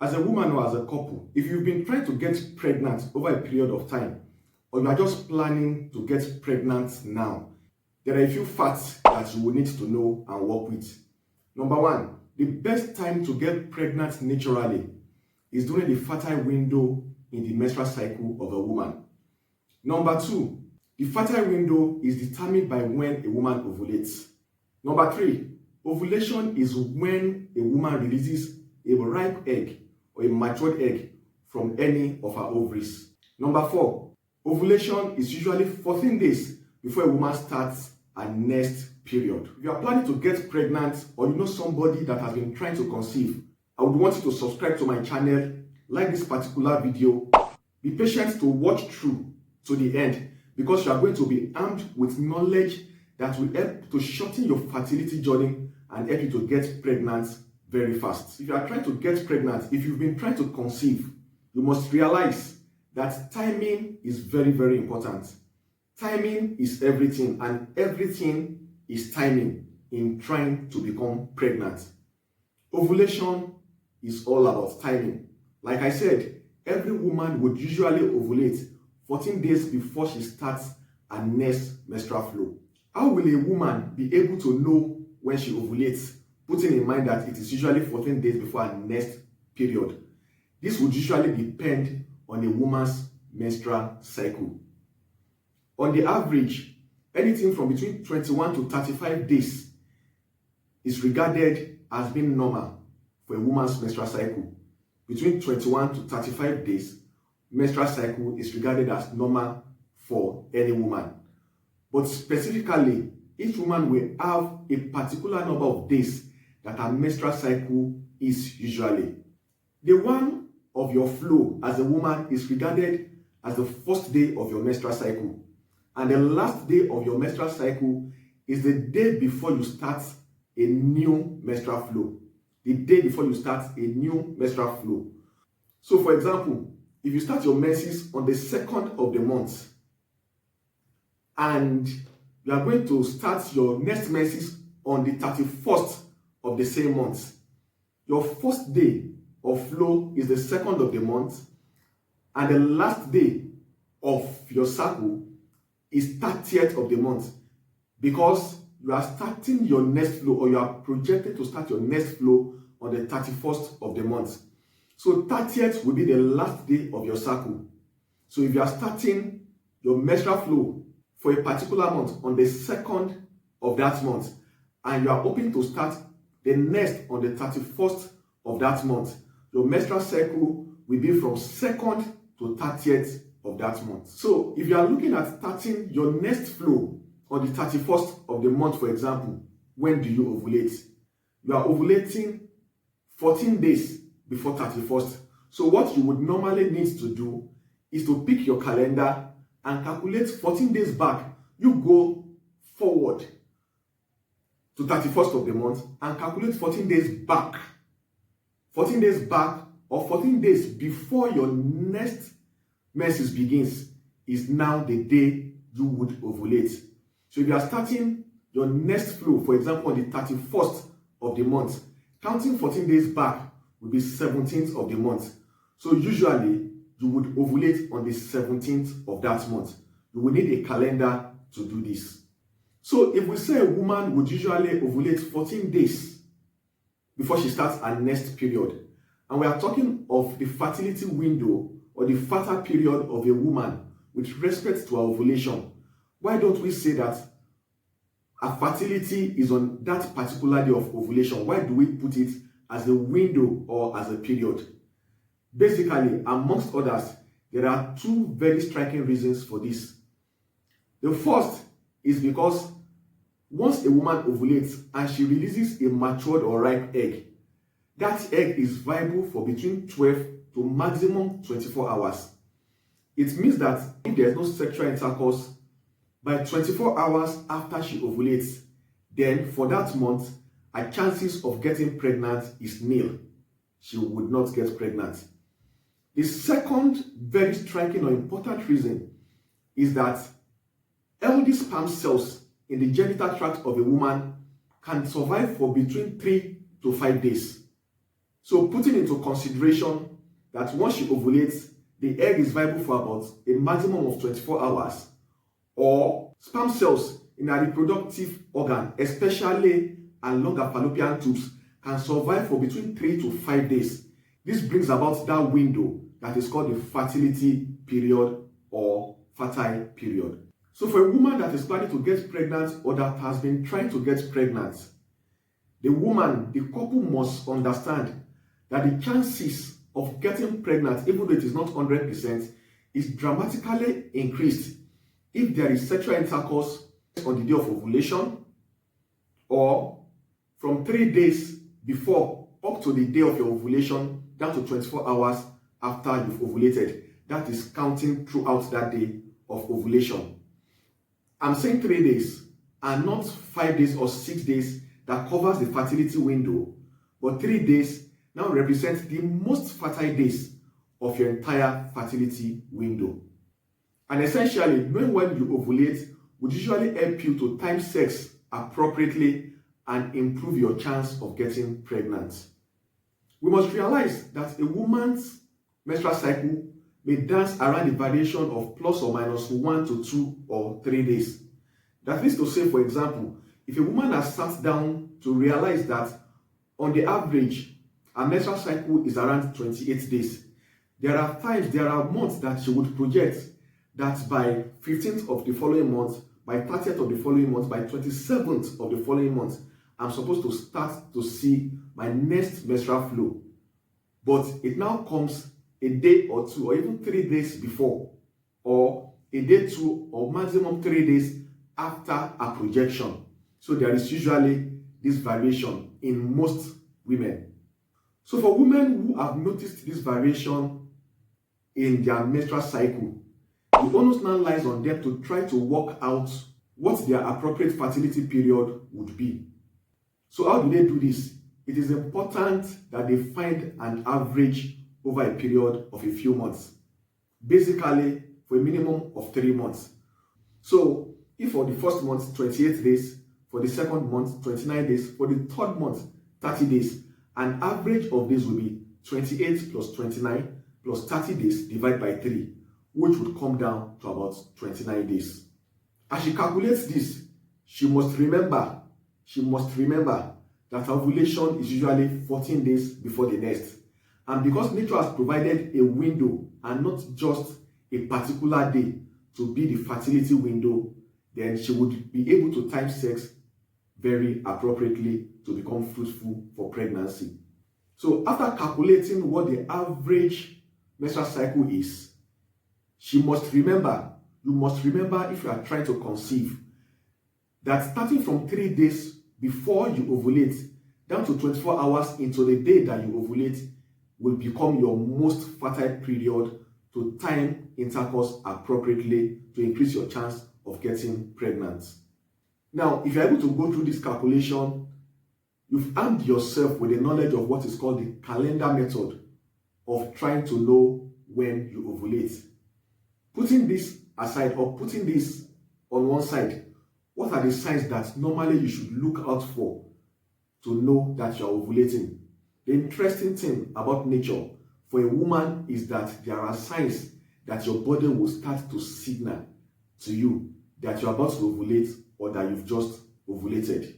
As a woman or as a couple, if you've been trying to get pregnant over a period of time, or you are just planning to get pregnant now, there are a few facts that you will need to know and work with. Number one, the best time to get pregnant naturally is during the fertile window in the menstrual cycle of a woman. Number two, the fertile window is determined by when a woman ovulates. Number three, ovulation is when a woman releases a ripe egg or a matured egg from any of her ovaries. Number four, ovulation is usually 14 days before a woman starts her next period. If you are planning to get pregnant or you know somebody that has been trying to conceive, I would want you to subscribe to my channel, like this particular video, be patient to watch through to the end because you are going to be armed with knowledge that will help to shorten your fertility journey and help you to get pregnant very fast. If you are trying to get pregnant, if you've been trying to conceive, you must realize that timing is very, very important. Timing is everything, and everything is timing in trying to become pregnant. Ovulation is all about timing. Like I said, every woman would usually ovulate 14 days before she starts her next menstrual flow. How will a woman be able to know when she ovulates, putting in mind that it is usually 14 days before her next period? This would usually depend on a woman's menstrual cycle. On the average, anything from between 21 to 35 days is regarded as being normal for a woman's menstrual cycle. Between 21 to 35 days, menstrual cycle is regarded as normal for any woman. But specifically, each woman will have a particular number of days that her menstrual cycle is usually. The one of your flow as a woman is regarded as the first day of your menstrual cycle. And the last day of your menstrual cycle is the day before you start a new menstrual flow. The day before you start a new menstrual flow. So for example, if you start your menses on the 2nd of the month and you are going to start your next menses on the 31st of the same month, your first day of flow is the 2nd of the month and the last day of your cycle is 30th of the month, because you are starting your next flow, or you are projected to start your next flow on the 31st of the month. So 30th will be the last day of your cycle. So if you are starting your menstrual flow for a particular month on the 2nd of that month, and you are hoping to start the next on the 31st of that month, your menstrual cycle will be from 2nd to 30th of that month. So if you are looking at starting your next flow on the 31st of the month, for example, when do you ovulate? You are ovulating 14 days before 31st. So what you would normally need to do is to pick your calendar and calculate 14 days back. You go forward to 31st of the month and calculate 14 days back. 14 days back or 14 days before your next menses begins is now the day you would ovulate. So if you are starting your next flow, for example, on the 31st of the month, counting 14 days back will be 17th of the month. So usually you would ovulate on the 17th of that month. You will need a calendar to do this. So if we say a woman would usually ovulate 14 days before she starts her next period, and we are talking of the fertility window or the fertile period of a woman with respect to her ovulation, why don't we say that her fertility is on that particular day of ovulation? Why do we put it as a window or as a period? Basically, amongst others, there are two very striking reasons for this. The first is because once a woman ovulates and she releases a matured or ripe egg, that egg is viable for between 12 to maximum 24 hours. It means that if there is no sexual intercourse by 24 hours after she ovulates, then for that month, her chances of getting pregnant is nil. She would not get pregnant. The second very striking or important reason is that healthy sperm cells in the genital tract of a woman can survive for between 3 to 5 days. So putting into consideration that once she ovulates, the egg is viable for about a maximum of 24 hours, or sperm cells in a reproductive organ, especially along her fallopian tubes, can survive for between 3 to 5 days. This brings about that window that is called the fertility period or fertile period. So for a woman that is planning to get pregnant or that has been trying to get pregnant, the couple must understand that the chances of getting pregnant, even though it is not 100%, is dramatically increased if there is sexual intercourse on the day of ovulation, or from 3 days before up to the day of your ovulation down to 24 hours after you've ovulated. That is counting throughout that day of ovulation. I'm saying 3 days and not 5 days or 6 days that covers the fertility window, but 3 days now represents the most fertile days of your entire fertility window. And essentially, knowing when you ovulate would usually help you to time sex appropriately and improve your chance of getting pregnant. We must realize that a woman's menstrual cycle may dance around the variation of plus or minus 1 to 2 or 3 days. That is to say, for example, if a woman has sat down to realize that on the average, her menstrual cycle is around 28 days, there are months that she would project that by 15th of the following month, by 30th of the following month, by 27th of the following month, I'm supposed to start to see my next menstrual flow. But it now comes a day or two, or even 3 days before, or a day 2, or maximum 3 days after a projection. So there is usually this variation in most women. So for women who have noticed this variation in their menstrual cycle, the onus now lies on them to try to work out what their appropriate fertility period would be. So how do they do this? It is important that they find an average over a period of a few months, basically for a minimum of 3 months. So if for the first month 28 days, for the second month 29 days, for the third month 30 days, an average of this will be 28 plus 29 plus 30 days divided by 3, which would come down to about 29 days. As she calculates this, she must remember that ovulation is usually 14 days before the next. And because nature has provided a window and not just a particular day to be the fertility window, then she would be able to time sex very appropriately to become fruitful for pregnancy. So after calculating what the average menstrual cycle is, you must remember if you are trying to conceive, that starting from 3 days before you ovulate down to 24 hours into the day that you ovulate will become your most fertile period to time intercourse appropriately to increase your chance of getting pregnant. Now, if you're able to go through this calculation, you've armed yourself with the knowledge of what is called the calendar method of trying to know when you ovulate. Putting this aside, or putting this on one side, what are the signs that normally you should look out for to know that you're ovulating? The interesting thing about nature for a woman is that there are signs that your body will start to signal to you that you're about to ovulate or that you've just ovulated.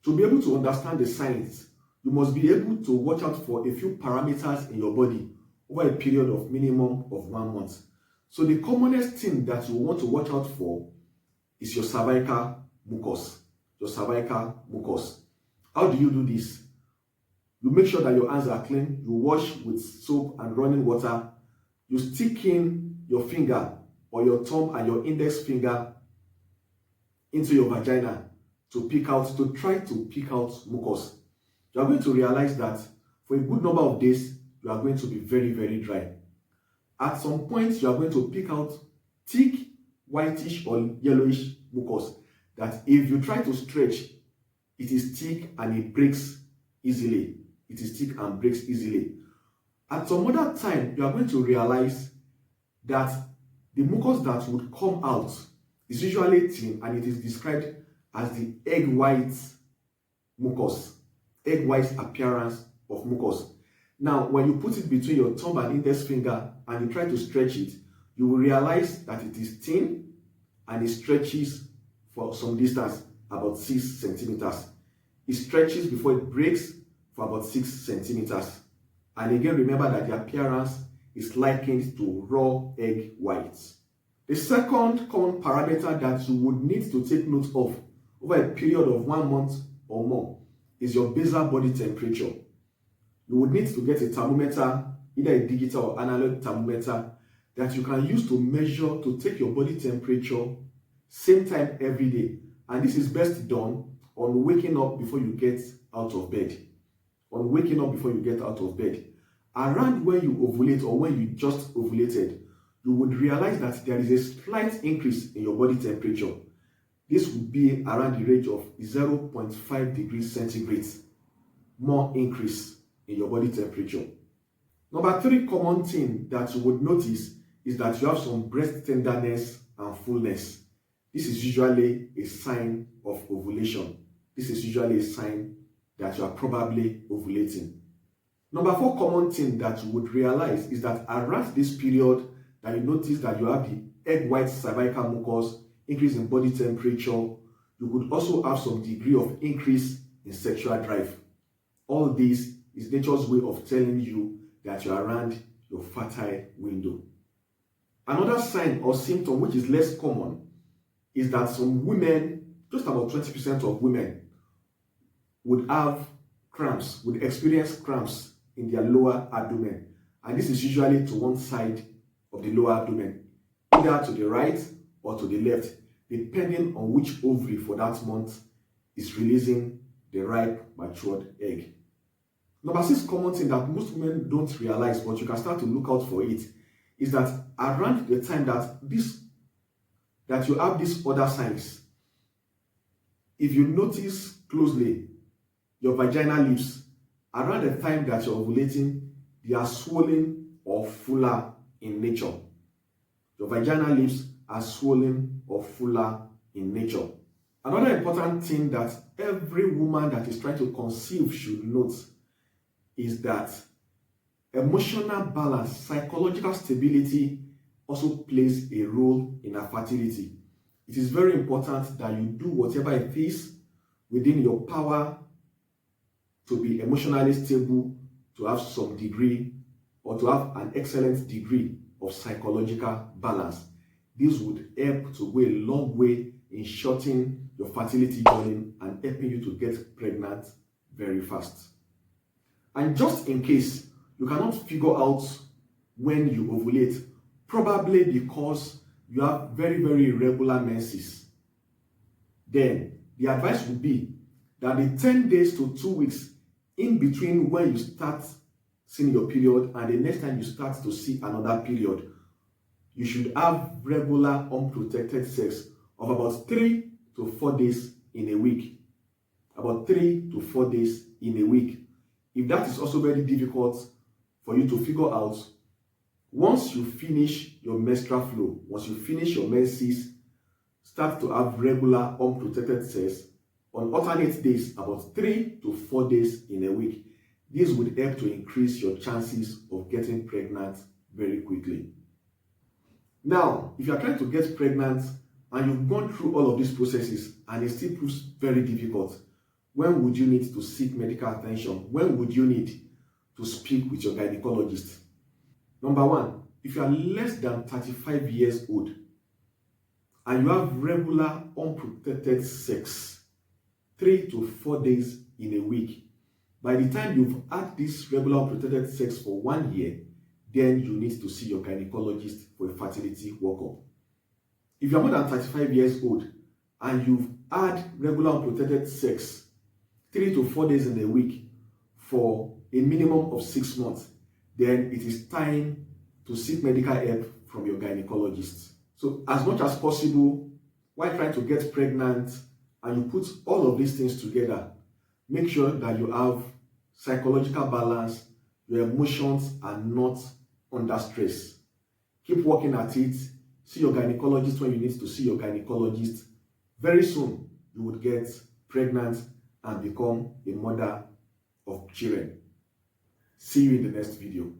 To be able to understand the signs, you must be able to watch out for a few parameters in your body over a period of minimum of 1 month. So the commonest thing that you want to watch out for is your cervical mucus. Your cervical mucus. How do you do this? You make sure that your hands are clean. You wash with soap and running water. You stick in your finger or your thumb and your index finger into your vagina to try to pick out mucus. You are going to realize that for a good number of days, you are going to be very, very dry. At some point, you are going to pick out thick, whitish or yellowish mucus that if you try to stretch, it is thick and it breaks easily. It is thick and breaks easily. At some other time, you are going to realize that the mucus that would come out is usually thin and it is described as the egg white mucus, egg white appearance of mucus. Now, when you put it between your thumb and index finger and you try to stretch it, you will realize that it is thin and it stretches for some distance, about 6 centimeters. It stretches before it breaks for about 6 centimeters. And again, remember that the appearance is likened to raw egg whites. The second common parameter that you would need to take note of over a period of 1 month or more is your basal body temperature. You would need to get a thermometer, either a digital or analog thermometer, that you can use to measure, to take your body temperature same time every day. And this is best done on waking up before you get out of bed. On waking up before you get out of bed. Around when you ovulate or when you just ovulated, you would realize that there is a slight increase in your body temperature. This would be around the range of 0.5 degrees centigrade, more increase in your body temperature. Number 3 common thing that you would notice is that you have some breast tenderness and fullness. This is usually a sign of ovulation. This is usually a sign that you are probably ovulating. Number 4 common thing that you would realize is that around this period that you notice that you have the egg white cervical mucus, increase in body temperature, you could also have some degree of increase in sexual drive. All this is nature's way of telling you that you are around your fertile window. Another sign or symptom which is less common is that some women, just about 20% of women, would have cramps, would experience cramps in their lower abdomen. And this is usually to one side of the lower abdomen, either to the right or to the left, depending on which ovary for that month is releasing the ripe, matured egg. Number 6 common thing that most women don't realize, but you can start to look out for it, is that around the time that you have these other signs, if you notice closely, your vaginal lips, around the time that you're ovulating, they are swollen or fuller in nature. Your vaginal lips are swollen or fuller in nature. Another important thing that every woman that is trying to conceive should note is that emotional balance, psychological stability also plays a role in her fertility. It is very important that you do whatever it is within your power to be emotionally stable, to have some degree or to have an excellent degree of psychological balance. This would help to go a long way in shortening your fertility journey and helping you to get pregnant very fast. And just in case you cannot figure out when you ovulate, probably because you have very, very irregular menses, then the advice would be that the 10 days to 2 weeks in between when you start seeing your period and the next time you start to see another period, you should have regular unprotected sex of about 3 to 4 days in a week. About 3 to 4 days in a week. If that is also very difficult for you to figure out, once you finish your menstrual flow, once you finish your menses, start to have regular unprotected sex on alternate days, about 3 to 4 days in a week. This would help to increase your chances of getting pregnant very quickly. Now, if you are trying to get pregnant and you've gone through all of these processes and it still proves very difficult, when would you need to seek medical attention? When would you need to speak with your gynecologist? Number 1, if you are less than 35 years old and you have regular unprotected sex 3 to 4 days in a week, by the time you've had this regular unprotected sex for 1 year, then you need to see your gynecologist for a fertility workup. If you're more than 35 years old and you've had regular unprotected sex 3 to 4 days in a week for a minimum of 6 months, then it is time to seek medical help from your gynecologist. So as much as possible, while trying to get pregnant and you put all of these things together, make sure that you have psychological balance, your emotions are not under stress. Keep working at it. See your gynecologist when you need to see your gynecologist. Very soon, you would get pregnant and become a mother of children. See you in the next video.